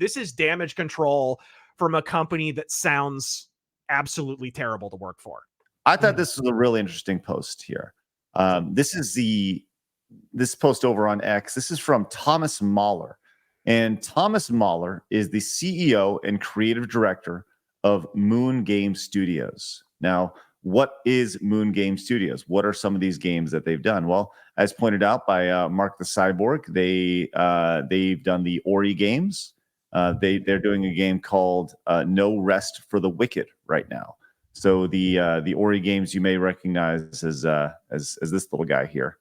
this is damage control from a company that sounds absolutely terrible to work for. I thought this was a really interesting post here. This is this post over on X. This is from Thomas Mahler. And Thomas Mahler is the CEO and creative director of Moon Game Studios. Now, what is Moon Game Studios? What are some of these games that they've done? Well, as pointed out by Mark the Cyborg, they've done the Ori games. They're doing a game called No Rest for the Wicked right now. So the Ori games you may recognize as this little guy here.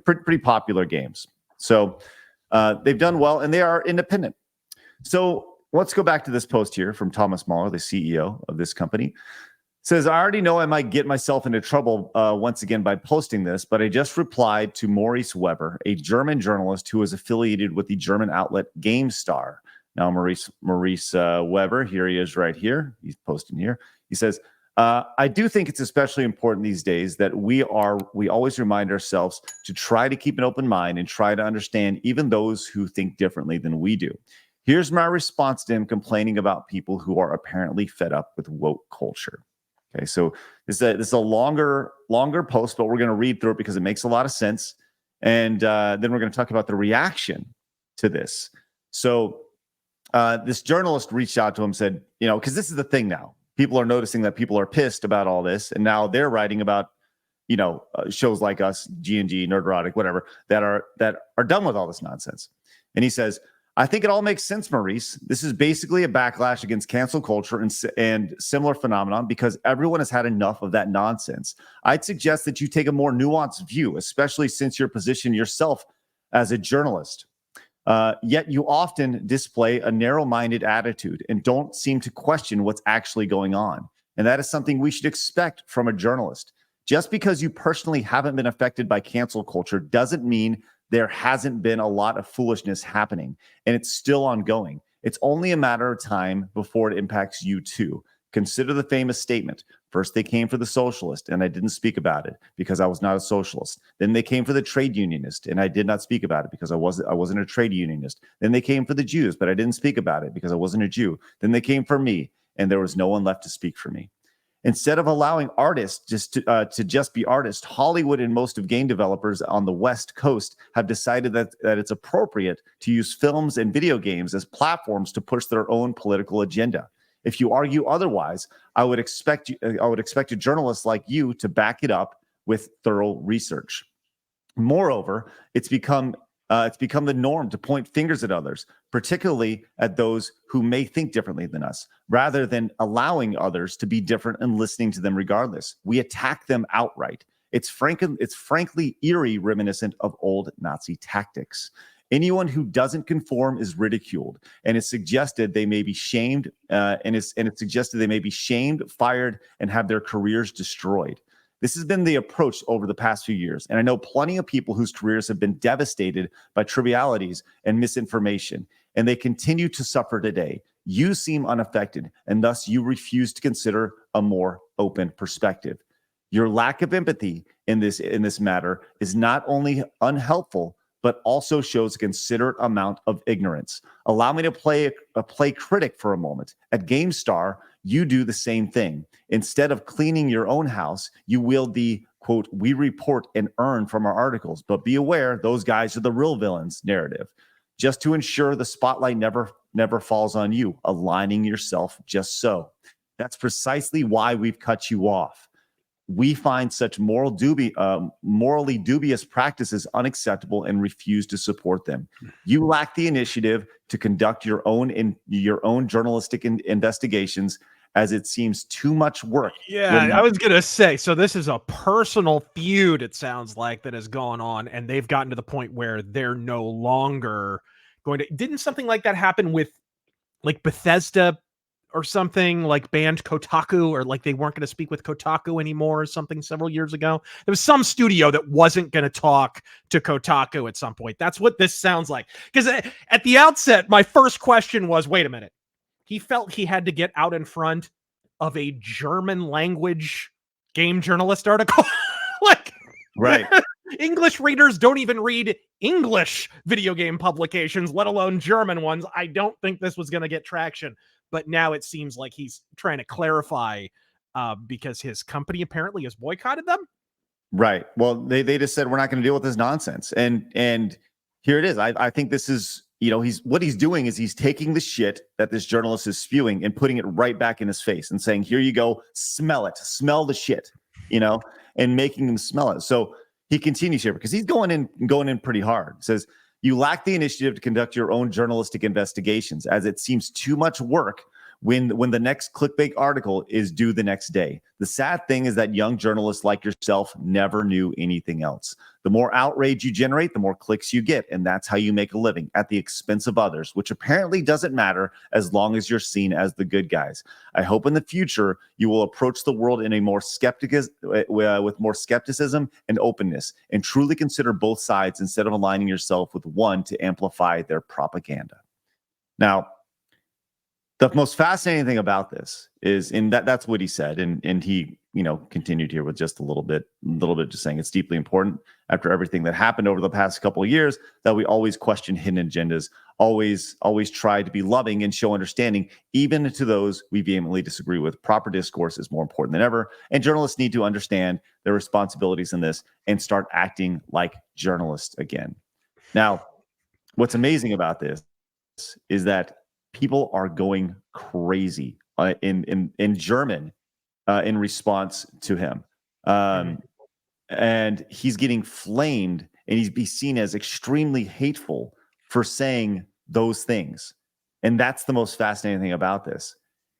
Pretty popular games. So they've done well, and they are independent. So let's go back to this post here from Thomas Mahler, the CEO of this company. It says, I already know I might get myself into trouble once again by posting this, but I just replied to Maurice Weber, a German journalist who is affiliated with the German outlet GameStar. Now, Maurice Weber, here he is right here. He's posting here. He says, I do think it's especially important these days that we always remind ourselves to try to keep an open mind and try to understand even those who think differently than we do. Here's my response to him complaining about people who are apparently fed up with woke culture. Okay, so this is a longer post, but we're going to read through it because it makes a lot of sense. And then we're going to talk about the reaction to this. So this journalist reached out to him, said, because this is the thing now. People are noticing that people are pissed about all this, and now they're writing about, shows like us, G&G, Nerderotic, whatever, that are done with all this nonsense. And he says, I think it all makes sense, Maurice. This is basically a backlash against cancel culture and similar phenomenon because everyone has had enough of that nonsense. I'd suggest that you take a more nuanced view, especially since you're positioned yourself as a journalist. Yet you often display a narrow-minded attitude and don't seem to question what's actually going on. And that is something we should expect from a journalist. Just because you personally haven't been affected by cancel culture doesn't mean there hasn't been a lot of foolishness happening, and it's still ongoing. It's only a matter of time before it impacts you too. Consider the famous statement. First, they came for the socialist, and I didn't speak about it because I was not a socialist. Then they came for the trade unionist, and I did not speak about it because I wasn't a trade unionist. Then they came for the Jews, but I didn't speak about it because I wasn't a Jew. Then they came for me, and there was no one left to speak for me. Instead of allowing artists to just be artists, Hollywood and most of game developers on the West Coast have decided that it's appropriate to use films and video games as platforms to push their own political agenda. If you argue otherwise, I would expect a journalist like you to back it up with thorough research. Moreover, it's become the norm to point fingers at others, particularly at those who may think differently than us, rather than allowing others to be different and listening to them regardless. We attack them outright. It's frankly eerie, reminiscent of old Nazi tactics. Anyone who doesn't conform is ridiculed, and it's suggested they may be shamed, fired, and have their careers destroyed. This has been the approach over the past few years, and I know plenty of people whose careers have been devastated by trivialities and misinformation, and they continue to suffer today. You seem unaffected, and thus you refuse to consider a more open perspective. Your lack of empathy in this matter is not only unhelpful, but also shows a considerate amount of ignorance. Allow me to play critic for a moment. At GameStar, you do the same thing. Instead of cleaning your own house, you wield the, quote, we report and earn from our articles. But be aware, those guys are the real villains narrative. Just to ensure the spotlight never falls on you, aligning yourself just so. That's precisely why we've cut you off. We find such morally dubious practices unacceptable and refuse to support them. You lack the initiative to conduct your own journalistic investigations, as it seems too much work. Yeah, I was going to say, so this is a personal feud, it sounds like, that has gone on, and they've gotten to the point where they're no longer going to... Didn't something like that happen with, like, Bethesda or something, like banned Kotaku, or like they weren't going to speak with Kotaku anymore or something several years ago? There was some studio that wasn't going to talk to Kotaku at some point. That's what this sounds like. Because at the outset, my first question was, wait a minute. He felt he had to get out in front of a German language game journalist article. Right. English readers don't even read English video game publications, let alone German ones. I don't think this was going to get traction. But now it seems like he's trying to clarify because his company apparently has boycotted them. Right. Well, they just said we're not going to deal with this nonsense. And here it is. I think this is, what he's doing is he's taking the shit that this journalist is spewing and putting it right back in his face and saying, here you go, smell it, smell the shit, and making him smell it. So he continues here because he's going in pretty hard. He says, you lack the initiative to conduct your own journalistic investigations, as it seems too much work when the next clickbait article is due the next day. The sad thing is that young journalists like yourself never knew anything else. The more outrage you generate, the more clicks you get, and that's how you make a living, at the expense of others, which apparently doesn't matter as long as you're seen as the good guys. I hope in the future you will approach the world in a more with more skepticism and openness, and truly consider both sides instead of aligning yourself with one to amplify their propaganda. Now, the most fascinating thing about this is, and that's what he said, and he, continued here with just a little bit, just saying it's deeply important after everything that happened over the past couple of years that we always question hidden agendas, always try to be loving and show understanding, even to those we vehemently disagree with. Proper discourse is more important than ever, and journalists need to understand their responsibilities in this and start acting like journalists again. Now, what's amazing about this is that people are going crazy in German in response to him. And he's getting flamed, and he's seen as extremely hateful for saying those things. And that's the most fascinating thing about this.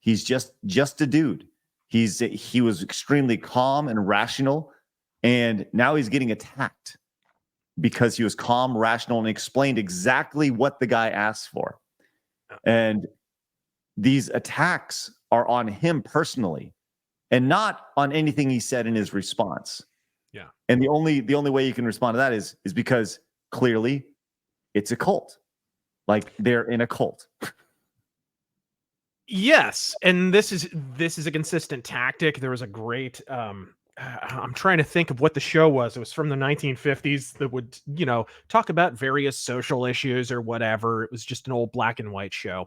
He's just a dude. He was extremely calm and rational, and now he's getting attacked because he was calm, rational, and explained exactly what the guy asked for. And these attacks are on him personally and not on anything he said in his response. Yeah. And the only way you can respond to that is because clearly it's a cult. Like, they're in a cult. Yes, and this is a consistent tactic. There was a great I'm trying to think of what the show was. It was from the 1950s that would, talk about various social issues or whatever. It was just an old black and white show.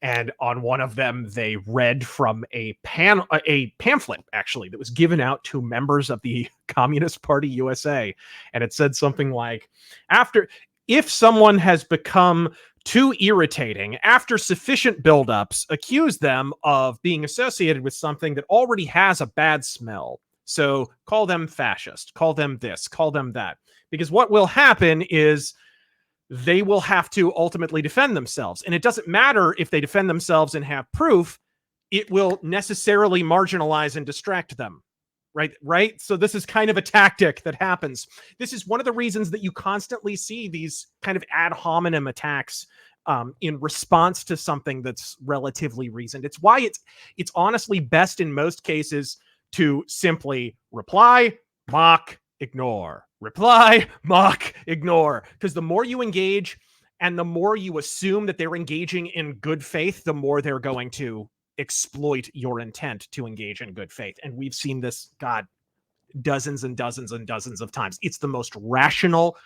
And on one of them, they read from a pamphlet, actually, that was given out to members of the Communist Party USA. And it said something like, if someone has become too irritating, after sufficient buildups, accuse them of being associated with something that already has a bad smell. So call them fascist, call them this, call them that. Because what will happen is they will have to ultimately defend themselves. And it doesn't matter if they defend themselves and have proof, it will necessarily marginalize and distract them. Right? So this is kind of a tactic that happens. This is one of the reasons that you constantly see these kind of ad hominem attacks in response to something that's relatively reasoned. It's why it's honestly best in most cases to simply reply, mock, ignore. Reply, mock, ignore. Because the more you engage and the more you assume that they're engaging in good faith, the more they're going to exploit your intent to engage in good faith. And we've seen this, dozens and dozens and dozens of times. It's the most rational,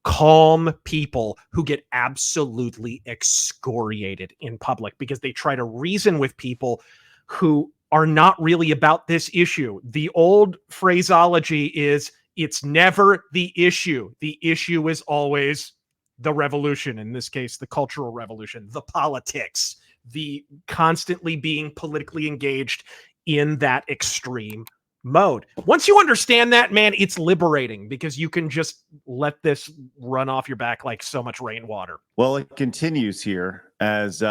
calm people who get absolutely excoriated in public because they try to reason with people who are not really about this issue. The old phraseology is, it's never the issue. The issue is always the revolution, in this case, the cultural revolution, the politics, the constantly being politically engaged in that extreme mode. Once you understand that, man, it's liberating because you can just let this run off your back like so much rainwater. Well, it continues here as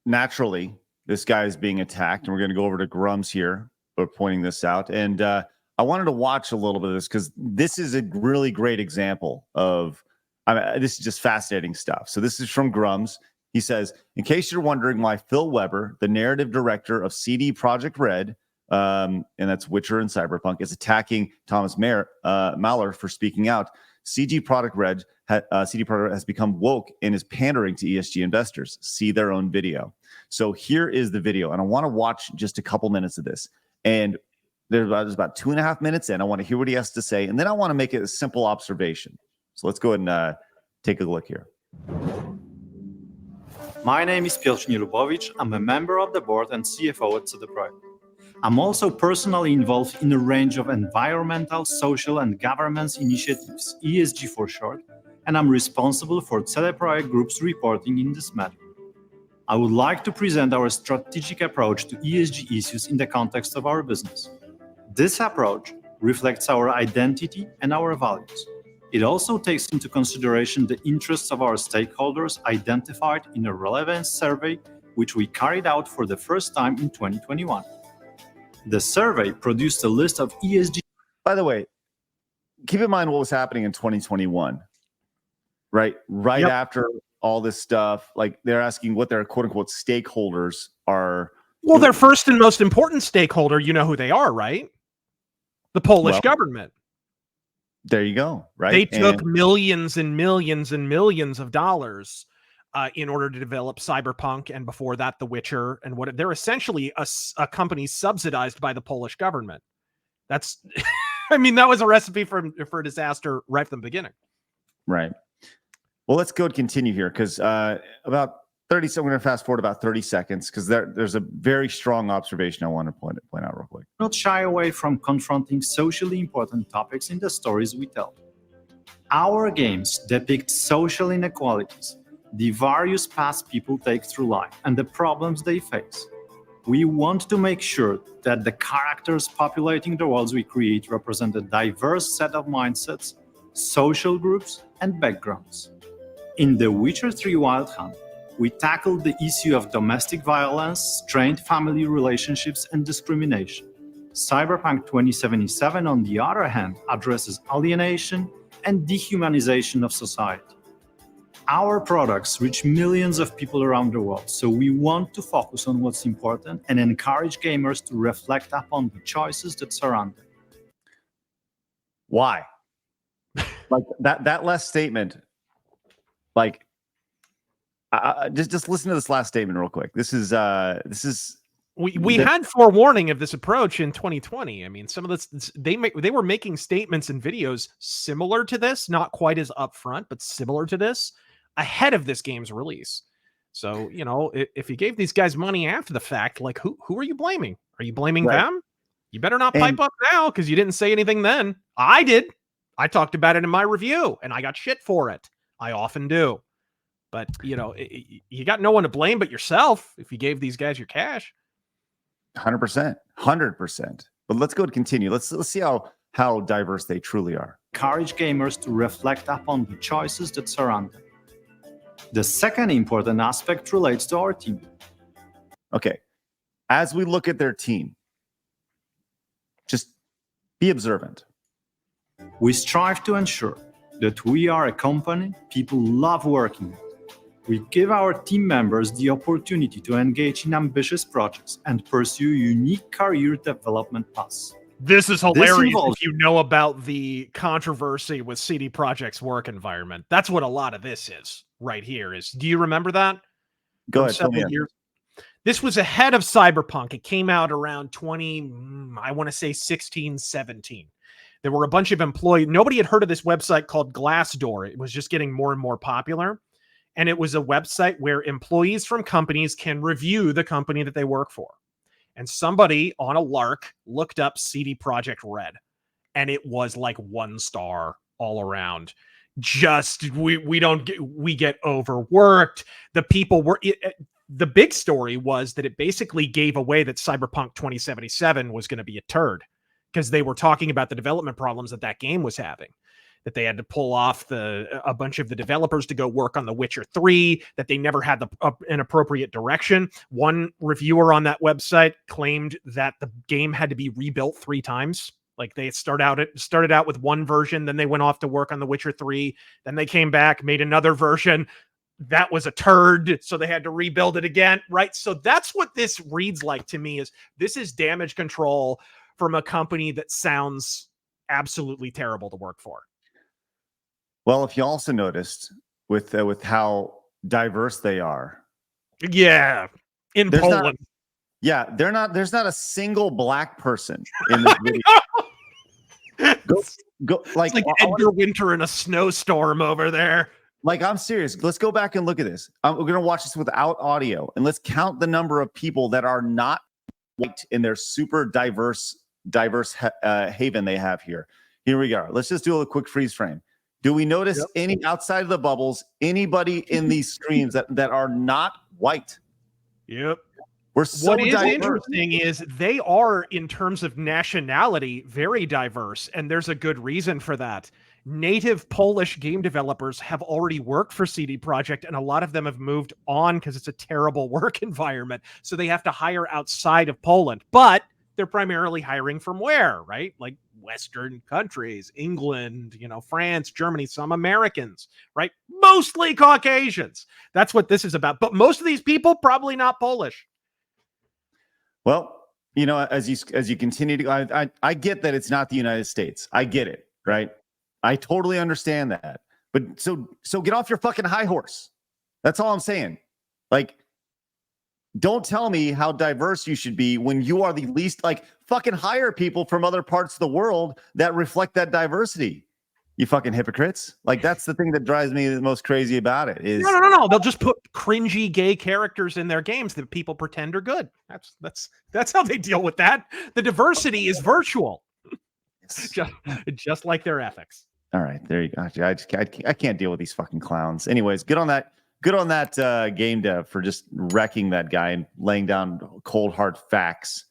naturally this guy is being attacked, and we're going to go over to Grums here for pointing this out. And I wanted to watch a little bit of this because this is a really great example of, this is just fascinating stuff. So this is from Grums. He says, in case you're wondering why Phil Weber, the narrative director of CD Projekt Red, and that's Witcher and Cyberpunk, is attacking Thomas Mahler for speaking out, CD Projekt Red has become woke and is pandering to ESG investors. See their own video. So here is the video, and I want to watch just a couple minutes of this. And there's about 2.5 minutes in. I want to hear what he has to say, and then I want to make it a simple observation. So let's go ahead and take a look here. My name is Piotr Nierubowicz. I'm a member of the board and CFO at CD Projekt. I'm also personally involved in a range of environmental, social, and governance initiatives, ESG for short, and I'm responsible for CD Projekt Group's reporting in this matter. I would like to present our strategic approach to ESG issues in the context of our business. This approach reflects our identity and our values. It also takes into consideration the interests of our stakeholders identified in a relevance survey, which we carried out for the first time in 2021. The survey produced a list of ESG. By the way, keep in mind what was happening in 2021, right? Right after all this stuff, like they're asking what their quote unquote stakeholders are. Well, their first and most important stakeholder, you know who they are, right? The Polish government. There you go. Right. They took millions and millions and millions of dollars in order to develop Cyberpunk, and before that, The Witcher, and what they're essentially a company subsidized by the Polish government. That's, I mean, that was a recipe for disaster right from the beginning. Right. Well, let's go and continue here because about 30. So we're going to fast forward about 30 seconds because there's a very strong observation I want to point out real quick. Not shy away from confronting socially important topics in the stories we tell. Our games depict social inequalities, the various paths people take through life, and the problems they face. We want to make sure that the characters populating the worlds we create represent a diverse set of mindsets, social groups, and backgrounds. In The Witcher 3 Wild Hunt, we tackled the issue of domestic violence, strained family relationships, and discrimination. Cyberpunk 2077, on the other hand, addresses alienation and dehumanization of society. Our products reach millions of people around the world, so we want to focus on what's important and encourage gamers to reflect upon the choices that surround them. Why? Like that last statement, like, just listen to this last statement real quick. This is we had forewarning of this approach in 2020. I mean, some of this they were making statements and videos similar to this, not quite as upfront, but similar to this ahead of this game's release. So, you know, if you gave these guys money after the fact, like who are you blaming? Are you blaming them? You better not pipe up now because you didn't say anything then. I did. I talked about it in my review and I got shit for it. I often do. But, you know, you got no one to blame but yourself if you gave these guys your cash. 100%. 100%. But let's go and continue. Let's see how diverse they truly are. Encourage gamers to reflect upon the choices that surround them. The second important aspect relates to our team. Okay. As we look at their team, just be observant. We strive to ensure that we are a company people love working with. We give our team members the opportunity to engage in ambitious projects and pursue unique career development paths. This is hilarious if you know about the controversy with CD Projekt's work environment. That's what a lot of this is right here. Do you remember that? Go ahead. Tell me. This was ahead of Cyberpunk. It came out around 16, 17. There were a bunch of employees. Nobody had heard of this website called Glassdoor. It was just getting more and more popular. And it was a website where employees from companies can review the company that they work for. And somebody on a lark looked up CD Projekt Red, and it was like 1 star all around. Just we get overworked. The people were the big story was that it basically gave away that Cyberpunk 2077 was going to be a turd because they were talking about the development problems that game was having. That they had to pull off a bunch of the developers to go work on The Witcher 3, that they never had an appropriate direction. One reviewer on that website claimed that the game had to be rebuilt 3 times. Like they started out with one version, then they went off to work on The Witcher 3, then they came back, made another version. That was a turd, so they had to rebuild it again, right? So that's what this reads like to me. Is this is damage control from a company that sounds absolutely terrible to work for. Well, if you also noticed with how diverse they are. Yeah. In Poland. Yeah, there's not a single black person in this video. Go It's like Edgar Winter in a snowstorm over there. Like, I'm serious. Let's go back and look at this. We're going to watch this without audio, and let's count the number of people that are not white in their super diverse haven they have here. Here we go. Let's just do a quick freeze frame. Do we notice any outside of the bubbles, anybody in these streams that are not white? Yep. We're so what is diverse. Interesting is they are, in terms of nationality, very diverse, and there's a good reason for that. Native Polish game developers have already worked for CD Projekt, and a lot of them have moved on because it's a terrible work environment. So they have to hire outside of Poland, but they're primarily hiring from where, right? Like Western countries, England, France, Germany, some Americans, right? Mostly Caucasians. That's what this is about. But most of these people, probably not Polish. Well, as you continue to, I get that it's not the United States. I get it, right? I totally understand that. But so get off your fucking high horse. That's all I'm saying. Like, don't tell me how diverse you should be when you are the least. Like, fucking hire people from other parts of the world that reflect that diversity. You fucking hypocrites. Like, that's the thing that drives me the most crazy about it is no. They'll just put cringy gay characters in their games that people pretend are good. That's how they deal with that. The diversity is virtual. just like their ethics. All right, there you go. I can't deal with these fucking clowns. Anyways, good on that game dev for just wrecking that guy and laying down cold hard facts.